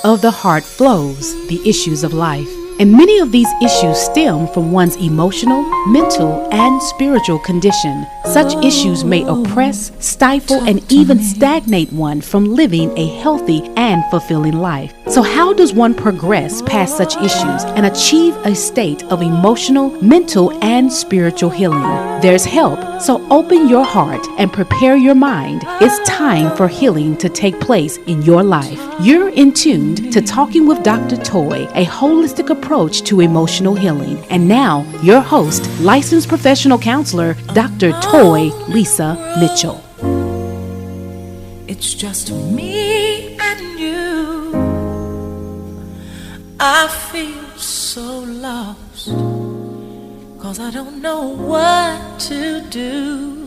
of the heart flows the issues of life. And many of these issues stem from one's emotional, mental, and spiritual condition. Such issues may oppress, stifle, and even stagnate one from living a healthy and fulfilling life. So how does one progress past such issues and achieve a state of emotional, mental, and spiritual healing? There's help, so open your heart and prepare your mind. It's time for healing to take place in your life. You're in tuned to Talking with Dr. Toy, a holistic approach to emotional healing. And now, your host, licensed professional counselor, Dr. Toy Lisa Mitchell. It's just me and you. I feel so lost, 'cause I don't know what to do.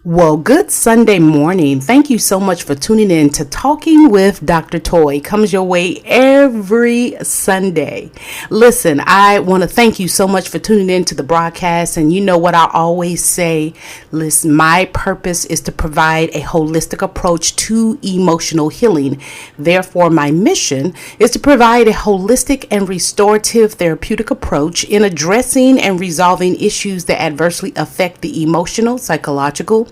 Well, good Sunday morning. Thank you so much for tuning in to Talking with Dr. Toy. Comes your way every Sunday. Listen, I want to thank you so much for tuning in to the broadcast. And you know what I always say, listen, my purpose is to provide a holistic approach to emotional healing. Therefore, my mission is to provide a holistic and restorative therapeutic approach in addressing and resolving issues that adversely affect the emotional, psychological,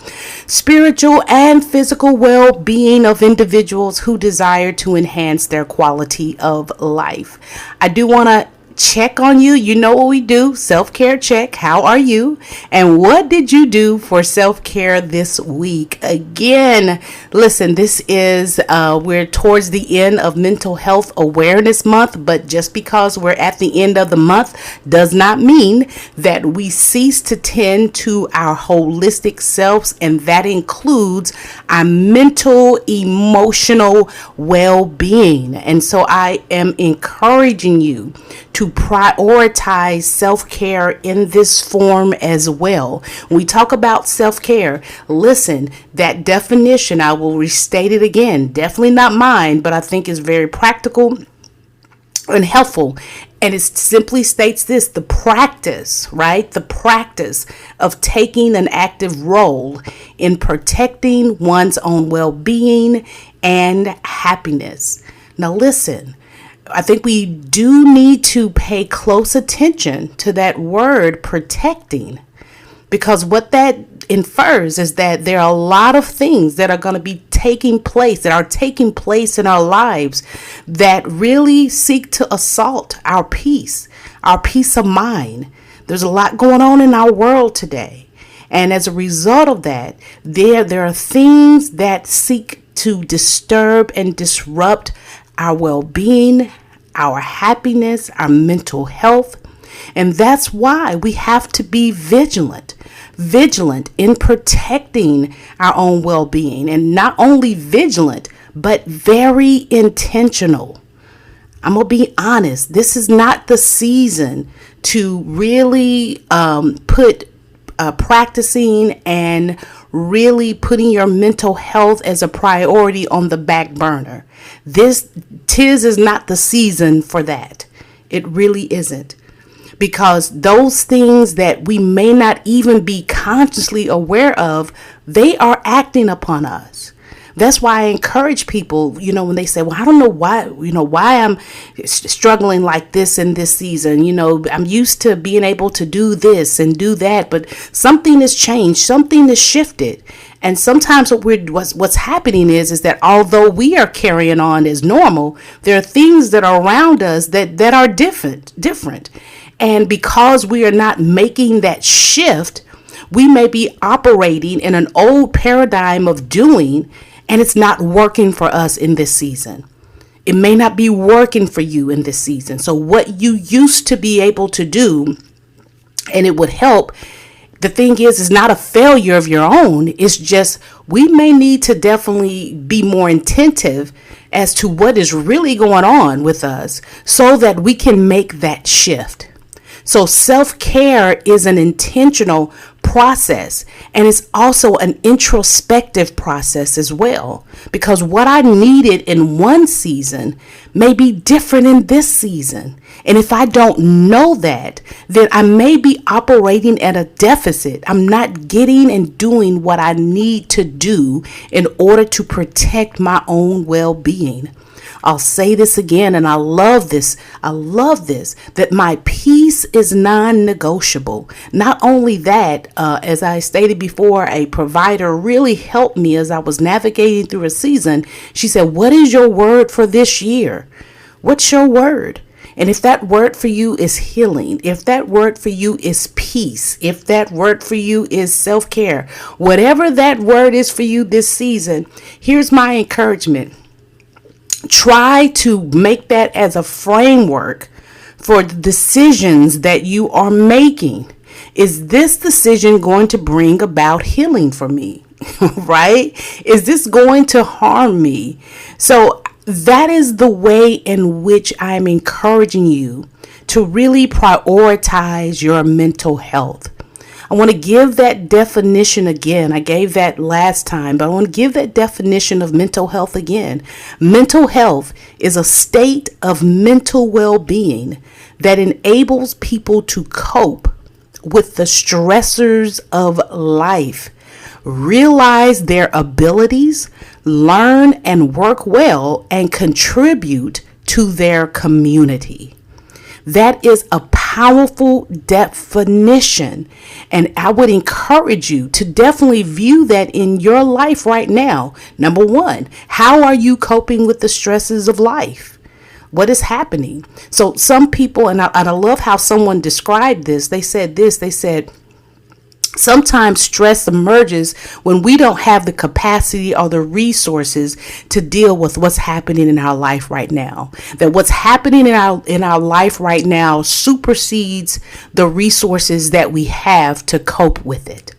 spiritual, and physical well-being of individuals who desire to enhance their quality of life. I do want to check on you. You know what we do. Self-care check. How are you? And what did you do for self-care this week? Again, listen, this is, we're towards the end of Mental Health Awareness Month, but just because we're at the end of the month does not mean that we cease to tend to our holistic selves, and that includes our mental, emotional well-being. And so I am encouraging you to prioritize self-care in this form as well. When we talk about self-care, listen, that definition, I will restate it again, definitely not mine, but I think is very practical and helpful. And it simply states this: the practice, right? The practice of taking an active role in protecting one's own well-being and happiness. Now listen, I think we do need to pay close attention to that word protecting, because what that infers is that there are a lot of things that are going to be taking place in our lives that really seek to assault our peace of mind. There's a lot going on in our world today. And as a result of that, there are things that seek to disturb and disrupt our well-being, our happiness, our mental health. And that's why we have to be vigilant in protecting our own well-being, and not only vigilant, but very intentional. I'm going to be honest. This is not the season to really put practicing and really putting your mental health as a priority on the back burner. Tis is not the season for that. It really isn't. Because those things that we may not even be consciously aware of, they are acting upon us. That's why I encourage people, when they say, well, I don't know why I'm struggling like this in this season. I'm used to being able to do this and do that, but something has changed, something has shifted. And sometimes what's happening is that although we are carrying on as normal, there are things that are around us that are different. And because we are not making that shift, we may be operating in an old paradigm of doing, and it's not working for us in this season. It may not be working for you in this season. So what you used to be able to do, and it would help, the thing is not a failure of your own. It's just we may need to definitely be more attentive as to what is really going on with us so that we can make that shift. So self-care is an intentional process, and it's also an introspective process as well, because what I needed in one season may be different in this season. And if I don't know that, then I may be operating at a deficit. I'm not getting and doing what I need to do in order to protect my own well-being. I'll say this again, and I love this, that my peace is non-negotiable. Not only that, as I stated before, a provider really helped me as I was navigating through a season. She said, "What is your word for this year? What's your word?" And if that word for you is healing, if that word for you is peace, if that word for you is self-care, whatever that word is for you this season, here's my encouragement. Try to make that as a framework for the decisions that you are making. Is this decision going to bring about healing for me? Right? Is this going to harm me? So that is the way in which I'm encouraging you to really prioritize your mental health. I want to give that definition again. I gave that last time, but I want to give that definition of mental health again. Mental health is a state of mental well-being that enables people to cope with the stressors of life, realize their abilities, learn and work well, and contribute to their community. That is a powerful definition, and I would encourage you to definitely view that in your life right now. Number one, how are you coping with the stresses of life? What is happening? So some people, and I love how someone described this. They said, sometimes stress emerges when we don't have the capacity or the resources to deal with what's happening in our life right now. That what's happening in our life right now supersedes the resources that we have to cope with it.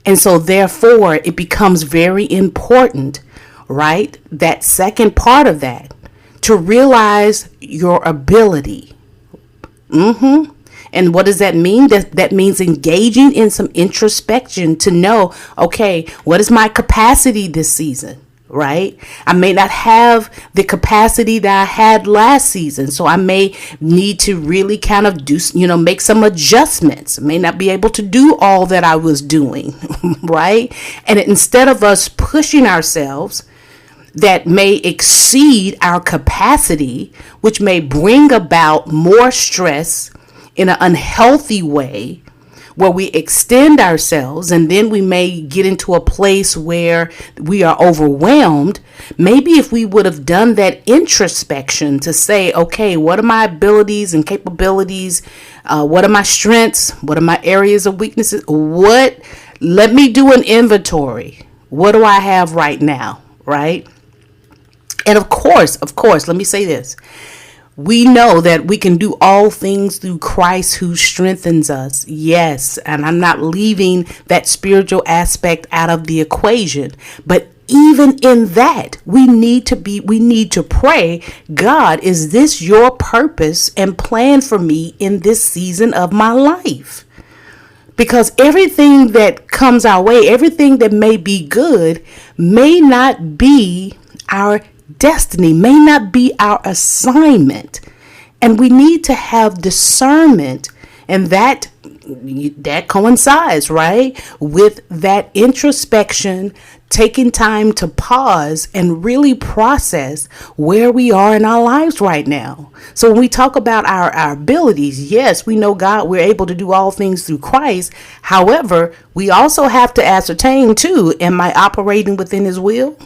And so therefore it becomes very important, right? That second part of that, to realize your ability. And what does that mean? That means engaging in some introspection to know, okay, what is my capacity this season, right? I may not have the capacity that I had last season. So I may need to really kind of make some adjustments. I may not be able to do all that I was doing, right? And instead of us pushing ourselves, that may exceed our capacity, which may bring about more stress in an unhealthy way, where we extend ourselves and then we may get into a place where we are overwhelmed. Maybe if we would have done that introspection to say, okay, what are my abilities and capabilities? What are my strengths? What are my areas of weaknesses? Let me do an inventory. What do I have right now? Right? And of course, let me say this. We know that we can do all things through Christ who strengthens us. Yes, and I'm not leaving that spiritual aspect out of the equation. But even in that, we need to pray, God, is this your purpose and plan for me in this season of my life? Because everything that comes our way, everything that may be good, may not be our destiny, may not be our assignment. And we need to have discernment, and that coincides, right, with that introspection, taking time to pause and really process where we are in our lives right now. So when we talk about our abilities, yes, we know God, we're able to do all things through Christ. However, we also have to ascertain too, am I operating within his will?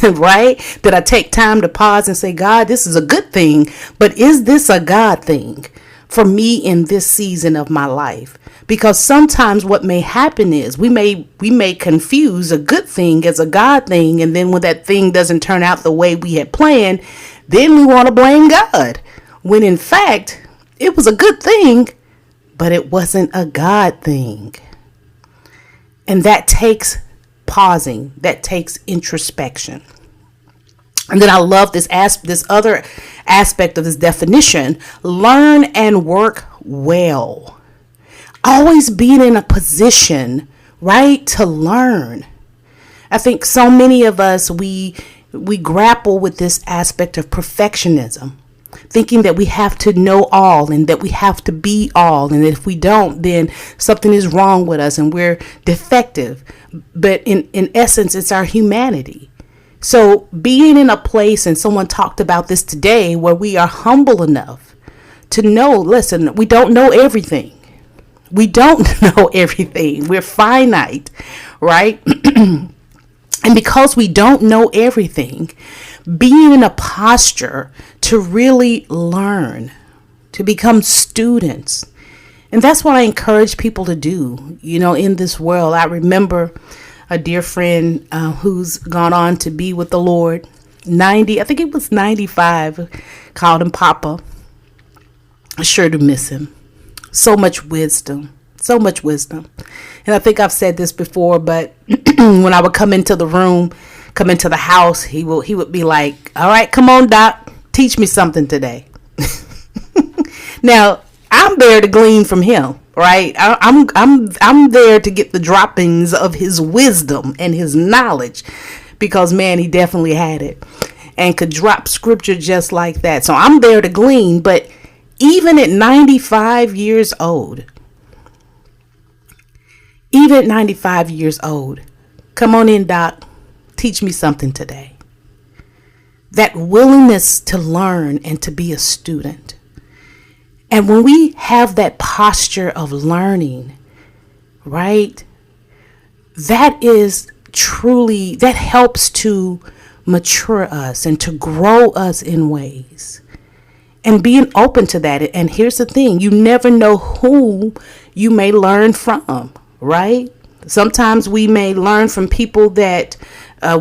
Right? Did I take time to pause and say, God, this is a good thing, but is this a God thing for me in this season of my life? Because sometimes what may happen is we may confuse a good thing as a God thing, and then when that thing doesn't turn out the way we had planned, then we want to blame God, when in fact it was a good thing, but it wasn't a God thing. And that takes pausing, that takes introspection. And then I love this other aspect of this definition: learn and work well. Always being in a position, right, to learn. I think so many of us, we grapple with this aspect of perfectionism, thinking that we have to know all and that we have to be all. And if we don't, then something is wrong with us and we're defective. But in essence, it's our humanity. So being in a place, and someone talked about this today, where we are humble enough to know, listen, we don't know everything. We don't know everything. We're finite, right? And because we don't know everything, being in a posture to really learn, to become students. And that's what I encourage people to do, in this world. I remember a dear friend who's gone on to be with the Lord, I think it was 95, called him Papa. I sure do miss him. So much wisdom. And I think I've said this before, but when I would come into the house, he would be like, all right, come on, Doc, teach me something today. Now, I'm there to glean from him, right? I'm there to get the droppings of his wisdom and his knowledge, because, man, he definitely had it and could drop scripture just like that. So I'm there to glean. But even at 95 years old, come on in, Doc, teach me something today. That willingness to learn and to be a student. And when we have that posture of learning, right, that helps to mature us and to grow us in ways. And being open to that. And here's the thing, you never know who you may learn from, right? Sometimes we may learn from people that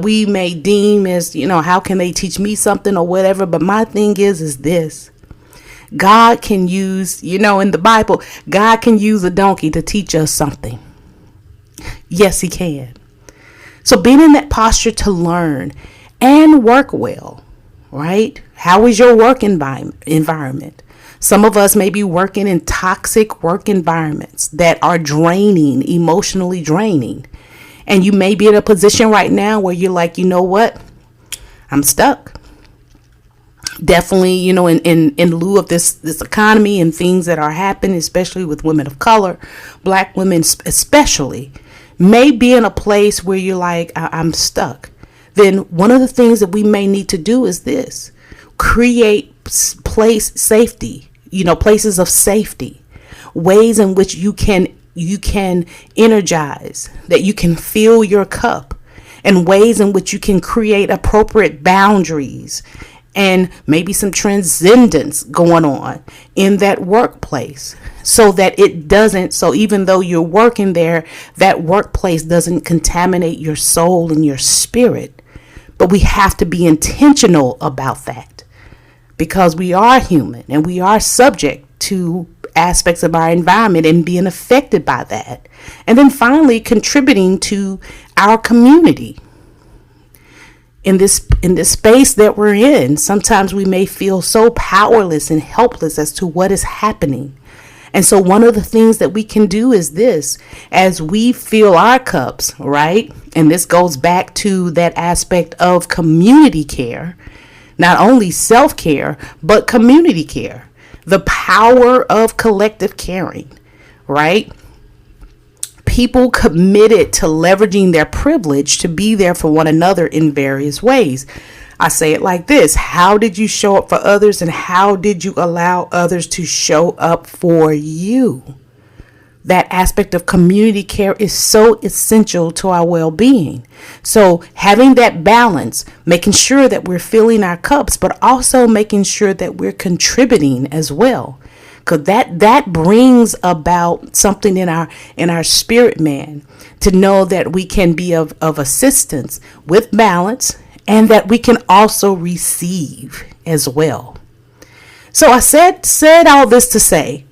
we may deem as, how can they teach me something or whatever. But my thing is this. God can use, in the Bible, God can use a donkey to teach us something. Yes, he can. So being in that posture to learn and work well, right? How is your work environment? Some of us may be working in toxic work environments that are draining, emotionally draining. And you may be in a position right now where you're like, you know what? I'm stuck. Definitely, in lieu of this economy and things that are happening, especially with women of color, Black women especially, may be in a place where you're like, I'm stuck. Then one of the things that we may need to do is this: create places of safety, ways in which you can energize, that you can fill your cup, and ways in which you can create appropriate boundaries and maybe some transcendence going on in that workplace, so that even though you're working there, that workplace doesn't contaminate your soul and your spirit. But we have to be intentional about that, because we are human and we are subject to aspects of our environment and being affected by that. And then finally, contributing to our community. In this space that we're in, sometimes we may feel so powerless and helpless as to what is happening. And so one of the things that we can do is this: as we fill our cups, right? And this goes back to that aspect of community care, not only self-care, but community care, the power of collective caring, right? People committed to leveraging their privilege to be there for one another in various ways. I say it like this: how did you show up for others, and how did you allow others to show up for you? That aspect of community care is so essential to our well-being. So having that balance, making sure that we're filling our cups, but also making sure that we're contributing as well. Because that brings about something in our spirit, man, to know that we can be of assistance with balance, and that we can also receive as well. So I said all this to say,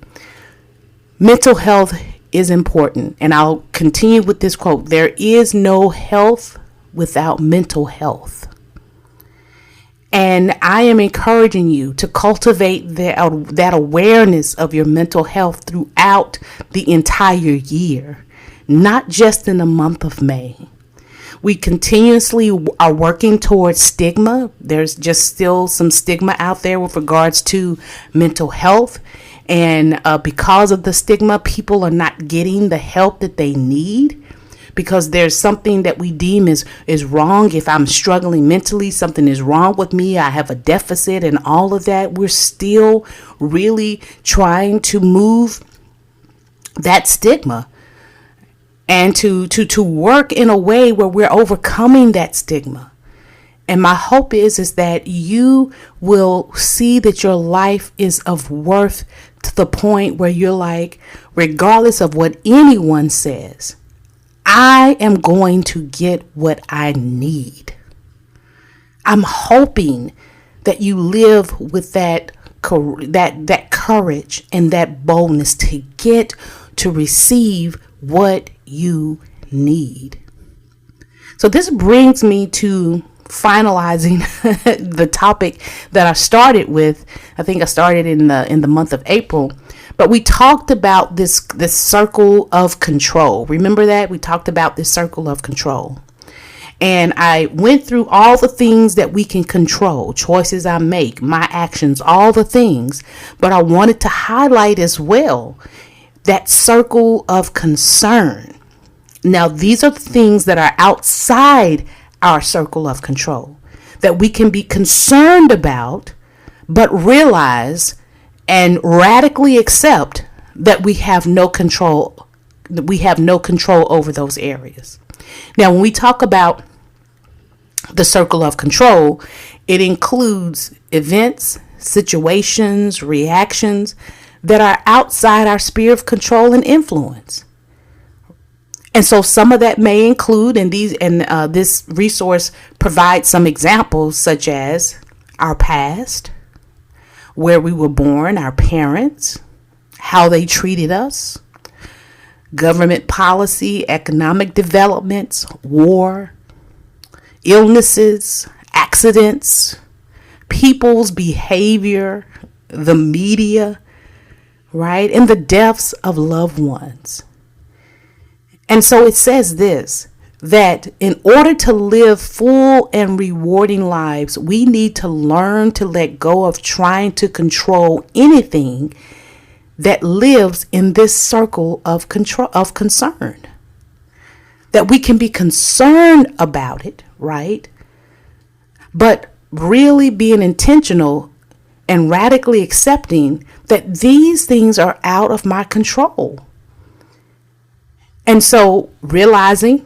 mental health is important. And I'll continue with this quote: there is no health without mental health. And I am encouraging you to cultivate that awareness of your mental health throughout the entire year, not just in the month of May. We continuously are working towards stigma. There's just still some stigma out there with regards to mental health. And because of the stigma, people are not getting the help that they need, because there's something that we deem is wrong. If I'm struggling mentally, something is wrong with me. I have a deficit and all of that. We're still really trying to move that stigma and to work in a way where we're overcoming that stigma. And my hope is that you will see that your life is of worth to the point where you're like, regardless of what anyone says, I am going to get what I need. I'm hoping that you live with that courage and that boldness to receive what you need. So this brings me to finalizing the topic that I started with. I think I started in the month of April. But we talked about this circle of control. Remember that? We talked about this circle of control. And I went through all the things that we can control, choices I make, my actions, all the things. But I wanted to highlight as well that circle of concern. Now, these are the things that are outside our circle of control that we can be concerned about, but realize and radically accept that we have no control. We have no control over those areas. Now, when we talk about the circle of control, it includes events, situations, reactions that are outside our sphere of control and influence. And so some of that may include, this resource provides some examples, such as our past, where we were born, our parents, how they treated us, government policy, economic developments, war, illnesses, accidents, people's behavior, the media, right? And the deaths of loved ones. And so it says this, that in order to live full and rewarding lives, we need to learn to let go of trying to control anything that lives in this circle of control, of concern. That we can be concerned about it, right? But really being intentional and radically accepting that these things are out of my control. And so realizing,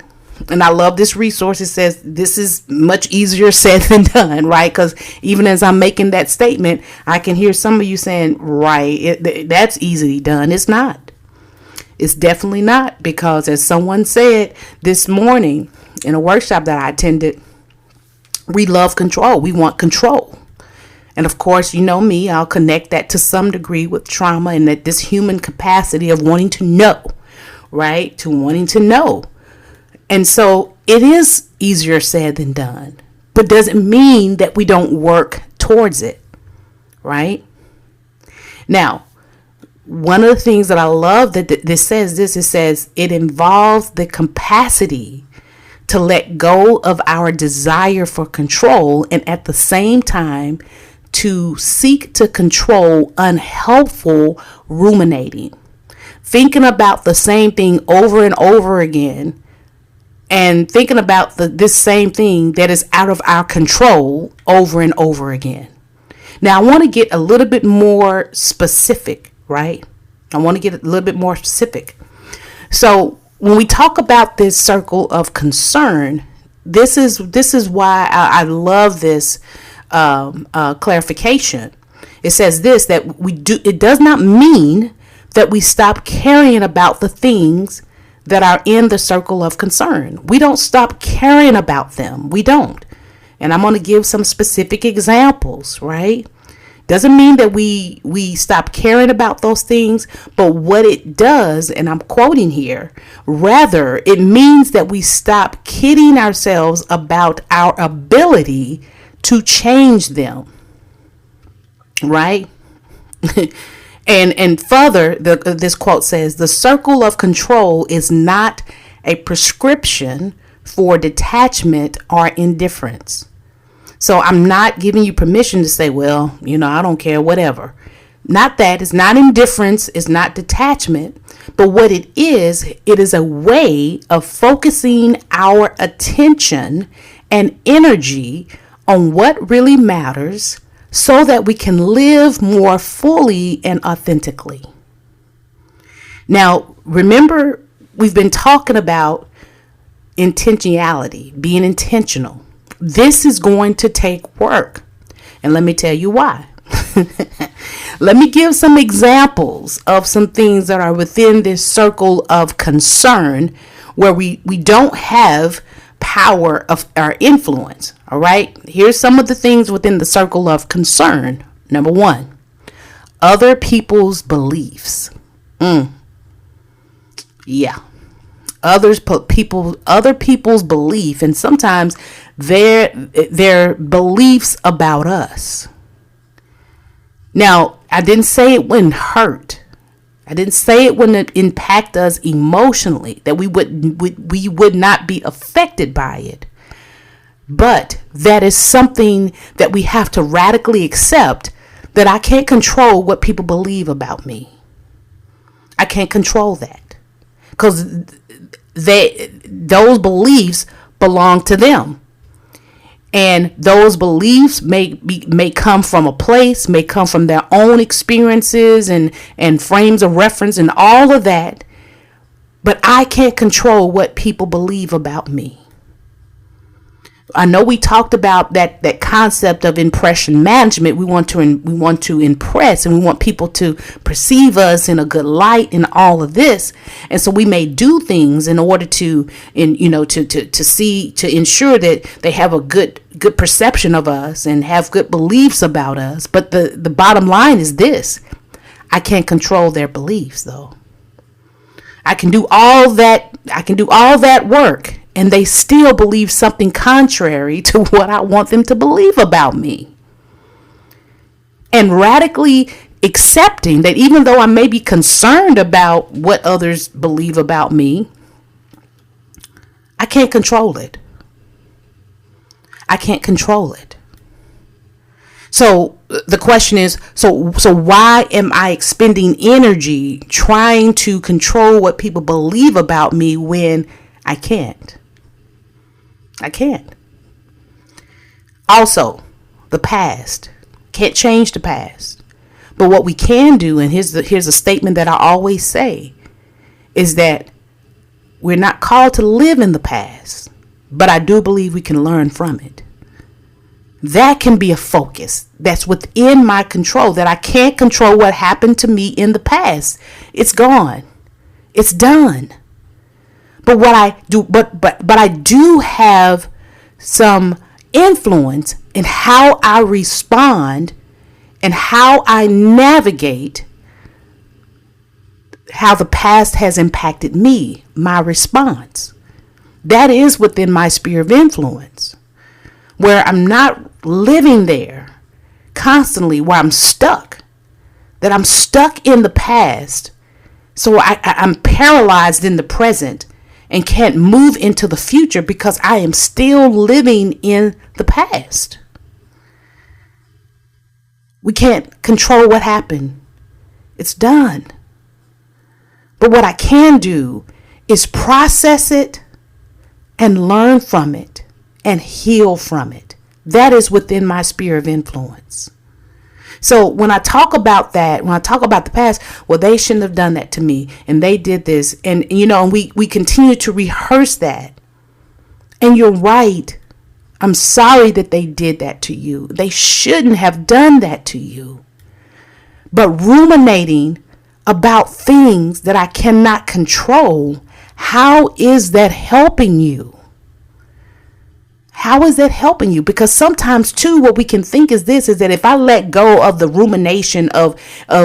and I love this resource, it says this is much easier said than done, right? Because even as I'm making that statement, I can hear some of you saying, right, that's easily done. It's not. It's definitely not, because as someone said this morning in a workshop that I attended, we love control. We want control. And of course, you know me, I'll connect that to some degree with trauma and that this human capacity of wanting to know, right? To wanting to know. And so it is easier said than done, but doesn't mean that we don't work towards it, right? Now, one of the things that I love that this says, it says it involves the capacity to let go of our desire for control, and at the same time to seek to control unhelpful ruminating, thinking about the same thing over and over again, and thinking about this same thing that is out of our control over and over again. Now, I want to get a little bit more specific, right? I want to get a little bit more specific. So when we talk about this circle of concern, this is why I love this clarification. It says this, that it does not mean that we stop caring about the things that are in the circle of concern. We don't stop caring about them. We don't. And I'm going to give some specific examples, right? Doesn't mean that we stop caring about those things, but what it does, and I'm quoting here, rather, it means that we stop kidding ourselves about our ability to change them. Right? and further, this quote says, the circle of control is not a prescription for detachment or indifference. So I'm not giving you permission to say, well, I don't care, whatever. Not that. It's not indifference. It's not detachment. But what it is a way of focusing our attention and energy on what really matters so that we can live more fully and authentically. Now, remember, we've been talking about intentionality, being intentional. This is going to take work. And let me tell you why. Let me give some examples of some things that are within this circle of concern where we don't have power of our influence. All right. Here's some of the things within the circle of concern. Number one, other people's beliefs. Yeah. Other people's belief, and sometimes their beliefs about us. Now, I didn't say it wouldn't hurt. I didn't say it wouldn't impact us emotionally, that we would not be affected by it. But that is something that we have to radically accept, that I can't control what people believe about me. I can't control that, because those beliefs belong to them. And those beliefs may come from a place, may come from their own experiences and frames of reference and all of that. But I can't control what people believe about me. I know we talked about that concept of impression management. We want to impress, and we want people to perceive us in a good light in all of this. And so we may do things in order to ensure that they have a good perception of us and have good beliefs about us. But the bottom line is this: I can't control their beliefs, though. I can do all that work, and they still believe something contrary to what I want them to believe about me. And radically accepting that even though I may be concerned about what others believe about me, I can't control it. I can't control it. So the question is, so why am I expending energy trying to control what people believe about me when I can't? I can't. Also, the past. Can't change the past. But what we can do, and here's a statement that I always say, is that we're not called to live in the past, but I do believe we can learn from it. That can be a focus that's within my control, that I can't control what happened to me in the past. It's gone. It's done. But what I do, but I do have some influence in how I respond and how I navigate how the past has impacted me, my response. That is within my sphere of influence, where I'm not living there constantly, where I'm stuck, that I'm stuck in the past. So I'm paralyzed in the present and can't move into the future because I am still living in the past. We can't control what happened. It's done. But what I can do is process it and learn from it and heal from it. That is within my sphere of influence. So when I talk about that, when I talk about the past, well, they shouldn't have done that to me, and they did this, and we continue to rehearse that. And you're right. I'm sorry that they did that to you. They shouldn't have done that to you. But ruminating about things that I cannot control, how is that helping you? How is that helping you? Because sometimes too, what we can think is that if I let go of the rumination of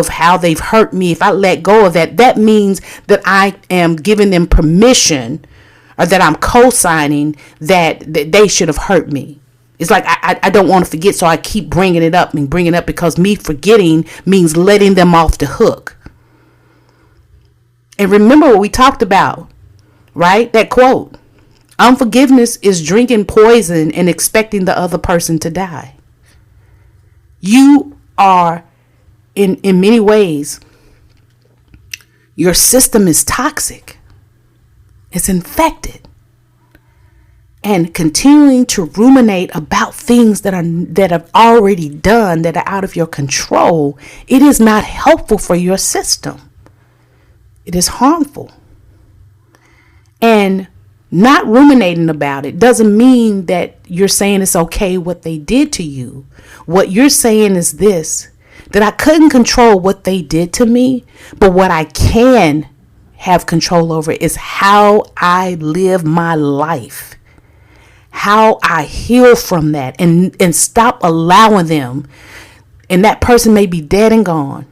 how they've hurt me, if I let go of that, that means that I am giving them permission, or that I'm co-signing that they should have hurt me. It's like I don't want to forget, so I keep bringing it up and bringing it up, because me forgetting means letting them off the hook. And remember what we talked about, right? That quote, unforgiveness is drinking poison and expecting the other person to die. You are, in many ways, your system is toxic. It's infected. And continuing to ruminate about things that have already done, that are out of your control, it is not helpful for your system. It is harmful. And not ruminating about it doesn't mean that you're saying it's okay what they did to you. What you're saying is this, that I couldn't control what they did to me, but what I can have control over is how I live my life, how I heal from that, and stop allowing them, and that person may be dead and gone,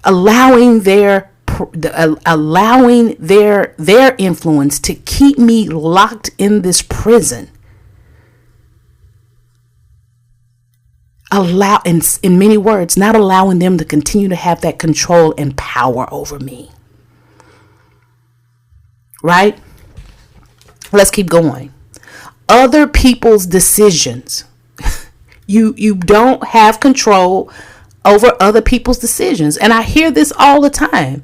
allowing their influence to keep me locked in this prison. In many words, not allowing them to continue to have that control and power over me. Right? Let's keep going. Other people's decisions. You don't have control over other people's decisions. And I hear this all the time.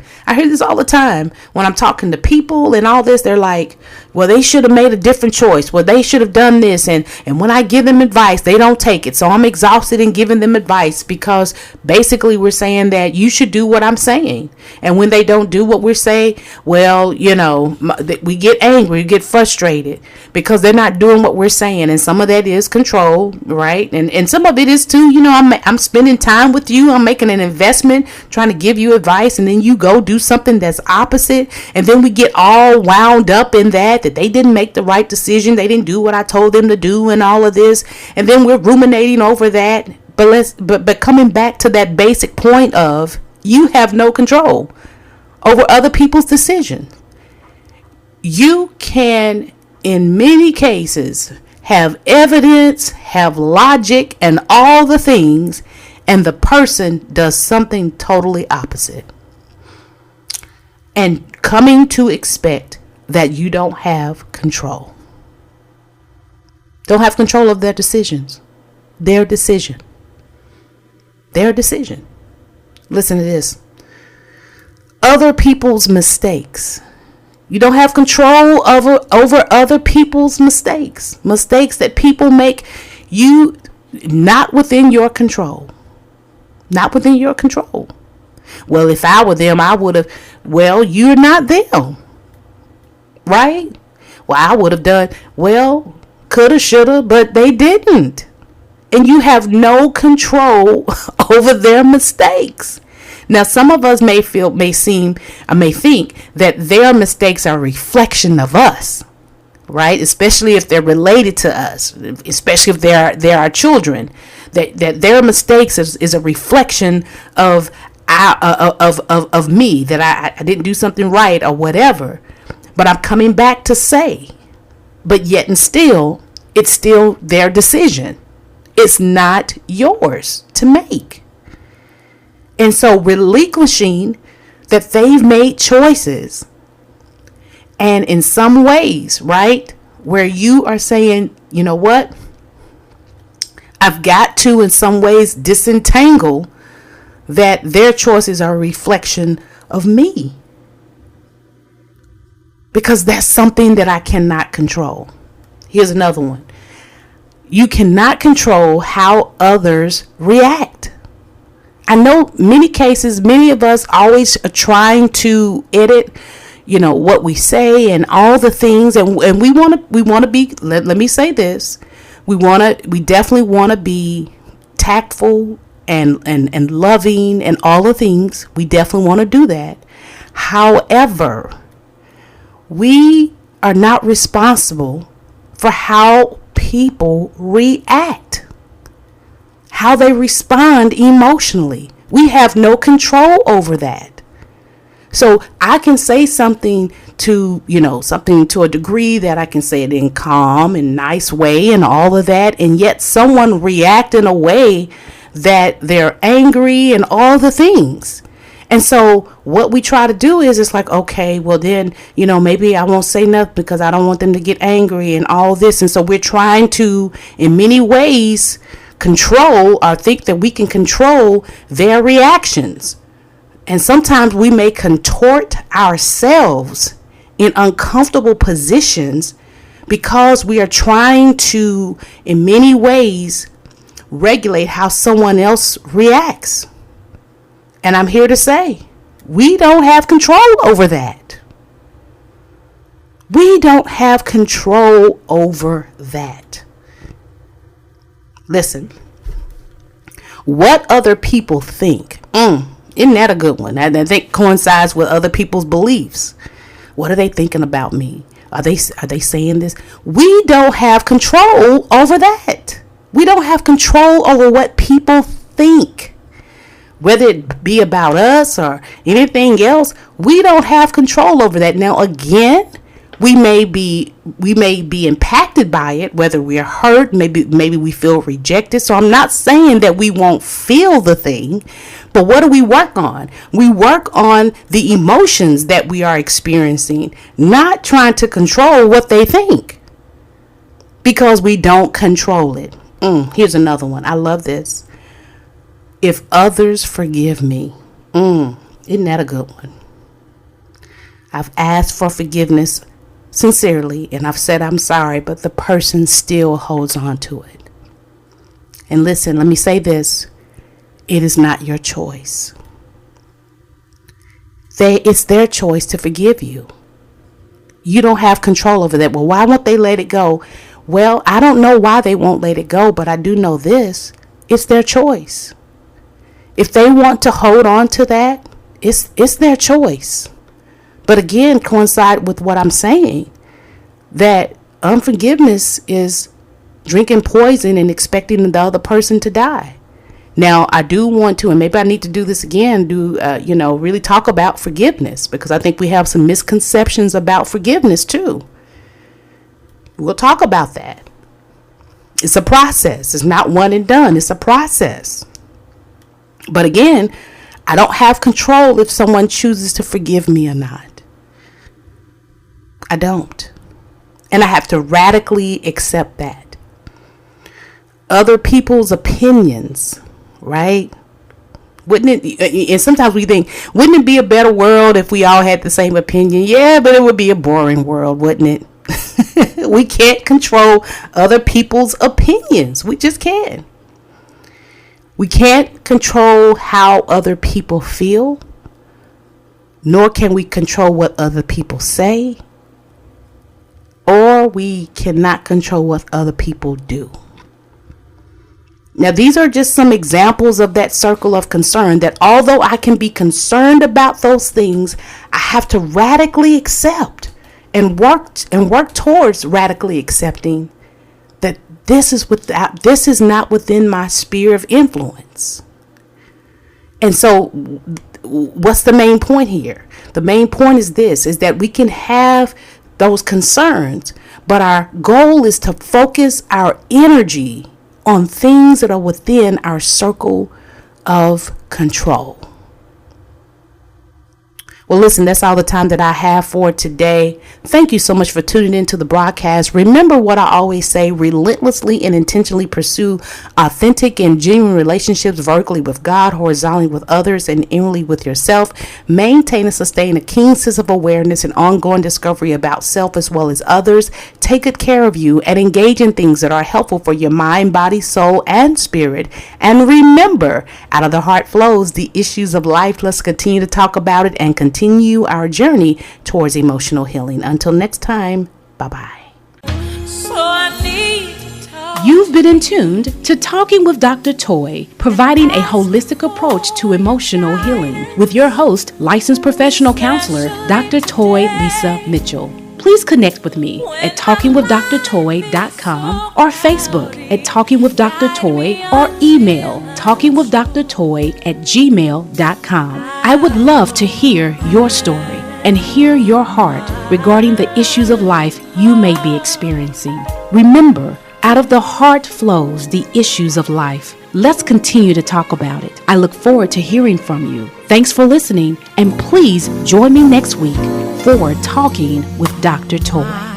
When I'm talking to people and all this. They're like, well, they should have made a different choice. Well, they should have done this. And when I give them advice, they don't take it. So I'm exhausted in giving them advice, because basically we're saying that you should do what I'm saying. And when they don't do what we're saying, well, we get angry, we get frustrated because they're not doing what we're saying. And some of that is control, right? And some of it is too, I'm spending time with you. I'm making an investment trying to give you advice, and then you go do something that's opposite, and then we get all wound up in that they didn't make the right decision, they didn't do what I told them to do, and all of this, and then we're ruminating over that. But coming back to that basic point of, you have no control over other people's decisions. You can, in many cases, have evidence, have logic, and all the things, and the person does something totally opposite. And coming to expect that you don't have control. Don't have control of their decisions. Their decision. Listen to this. Other people's mistakes. You don't have control over other people's mistakes. Mistakes that people make, you not within your control. Not within your control. Well, if I were them, I would have. Well, you're not them. Right? Well, I would have done. Well, coulda, shoulda, but they didn't. And you have no control over their mistakes. Now, some of us may think that their mistakes are a reflection of us, right? Especially if they're related to us, especially if they're our children. That their mistakes is a reflection of me, that I didn't do something right or whatever. But I'm coming back to say, but yet and still, it's still their decision. It's not yours to make. And so relinquishing that they've made choices, and in some ways, right, where you are saying, you know what, I've got to, in some ways, disentangle that their choices are a reflection of me. Because that's something that I cannot control. Here's another one. You cannot control how others react. I know many cases, many of us always are trying to edit, what we say and all the things. And we want to be, let me say this. We definitely want to be tactful and loving and all the things. We definitely want to do that. However, we are not responsible for how people react, how they respond emotionally. We have no control over that. So I can say something to, something to a degree that I can say it in calm and nice way and all of that. And yet someone react in a way that they're angry and all the things. And so what we try to do is it's like, okay, well then, maybe I won't say nothing because I don't want them to get angry and all this. And so we're trying to, in many ways, control or think that we can control their reactions. And sometimes we may contort ourselves in uncomfortable positions because we are trying to, in many ways, regulate how someone else reacts. And I'm here to say, we don't have control over that. We don't have control over that. Listen, what other people think. Isn't that a good one? I think coincides with other people's beliefs. What are they thinking about me? Are they saying this? We don't have control over that. We don't have control over what people think. Whether it be about us or anything else, we don't have control over that. Now, again, we may be impacted by it, whether we are hurt, maybe we feel rejected. So I'm not saying that we won't feel the thing, but what do we work on? We work on the emotions that we are experiencing, not trying to control what they think, because we don't control it. Here's another one. I love this. If others forgive me. Isn't that a good one? I've asked for forgiveness sincerely, and I've said I'm sorry, but the person still holds on to it. And listen, let me say this. It is not your choice. It's their choice to forgive you. You don't have control over that. Well, why won't they let it go? Well, I don't know why they won't let it go, but I do know this. It's their choice. If they want to hold on to that, it's their choice. But again, coincide with what I'm saying, that unforgiveness is drinking poison and expecting the other person to die. Now, I do want to, and maybe I need to do this again, really talk about forgiveness, because I think we have some misconceptions about forgiveness too. We'll talk about that. It's a process. It's not one and done. It's a process. But again, I don't have control if someone chooses to forgive me or not. I don't. And I have to radically accept that. Other people's opinions, right? Wouldn't it, and sometimes we think, wouldn't it be a better world if we all had the same opinion? Yeah, but it would be a boring world, wouldn't it? We can't control other people's opinions. We just can't. We can't control how other people feel, nor can we control what other people say, or we cannot control what other people do. Now, these are just some examples of that circle of concern, that although I can be concerned about those things, I have to radically accept and work towards radically accepting that this is not within my sphere of influence. And so what's the main point here? The main point is this, is that we can have those concerns, but our goal is to focus our energy on things that are within our circle of control. Well, listen, that's all the time that I have for today. Thank you so much for tuning into the broadcast. Remember what I always say, relentlessly and intentionally pursue authentic and genuine relationships vertically with God, horizontally with others, and inwardly with yourself. Maintain and sustain a keen sense of awareness and ongoing discovery about self as well as others. Take good care of you and engage in things that are helpful for your mind, body, soul, and spirit. And remember, out of the heart flows the issues of life. Let's continue to talk about it and continue our journey towards emotional healing. Until next time, bye-bye. You've been in tuned to Talking with Dr. Toy, providing a holistic approach to emotional healing with your host, licensed professional counselor, Dr. Toy Lisa Mitchell. Please please connect with me at talkingwithdrtoy.com or Facebook at Talking with Dr. Toy or email talkingwithdrtoy@gmail.com. I would love to hear your story and hear your heart regarding the issues of life you may be experiencing. Remember, out of the heart flows the issues of life. Let's continue to talk about it. I look forward to hearing from you. Thanks for listening, and please join me next week for Talking with Dr. Toy.